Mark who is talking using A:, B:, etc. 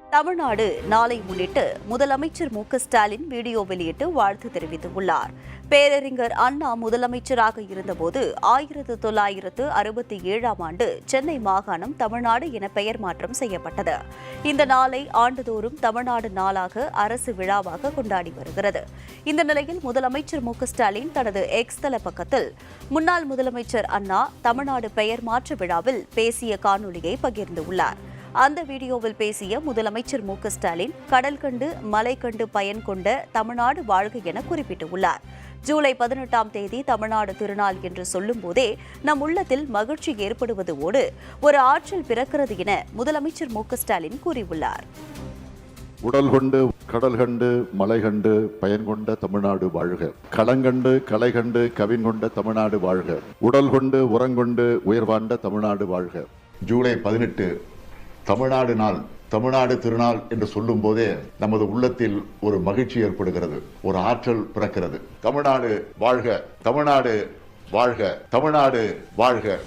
A: தமிழ்நாடு நாளை முன்னிட்டு முதலமைச்சர் மு.க.ஸ்டாலின் வீடியோ வெளியிட்டு வாழ்த்து தெரிவித்துள்ளார். பேரறிஞர் அண்ணா முதலமைச்சராக இருந்தபோது 1967ஆம் ஆண்டு சென்னை மாகாணம் தமிழ்நாடு என பெயர் மாற்றம் செய்யப்பட்டது. இந்த நாளை ஆண்டுதோறும் தமிழ்நாடு நாளாக அரசு விழாவாக கொண்டாடி வருகிறது. இந்த நிலையில் முதலமைச்சர் மு.க.ஸ்டாலின் தனது எக்ஸ் தள பக்கத்தில் முன்னாள் முதலமைச்சர் அண்ணா தமிழ்நாடு பெயர் மாற்ற விழாவில் பேசிய காணொலியை பகிர்ந்துள்ளார். அந்த வீடியோவில் பேசிய முதலமைச்சர் மு.க.ஸ்டாலின் கடல் கண்டு மலை கண்டு பயன் கொண்ட தமிழ்நாடு வாழ்க என குறிப்பிட்டுள்ளார். ஜூலை 18ஆம் தேதி தமிழ்நாடு திருநாள் என்று சொல்லும் போதே நம் உள்ளத்தில் மகிழ்ச்சி ஏற்படுவதோடு ஒரு ஆற்றல் பிறக்கிறது என முதலமைச்சர் மு.க.ஸ்டாலின் கூறியுள்ளார்.
B: உடல் கொண்டு கடல் கண்டு மலை கண்டு பயன் கொண்ட தமிழ்நாடு வாழ்க. களங்கண்டு கலை கண்டு கவின் கொண்ட தமிழ்நாடு வாழ்க. உடல் கொண்டு உரங்கொண்டு உயர்வாண்ட தமிழ்நாடு வாழ்க. ஜூலை 18 தமிழ்நாடு நாள், தமிழ்நாடு திருநாள் என்று சொல்லும் போதே நமது உள்ளத்தில் ஒரு மகிழ்ச்சி ஏற்படுகிறது, ஒரு ஆற்றல் பிறக்கிறது. தமிழ்நாடு வாழ்க, தமிழ்நாடு வாழ்க, தமிழ்நாடு வாழ்க.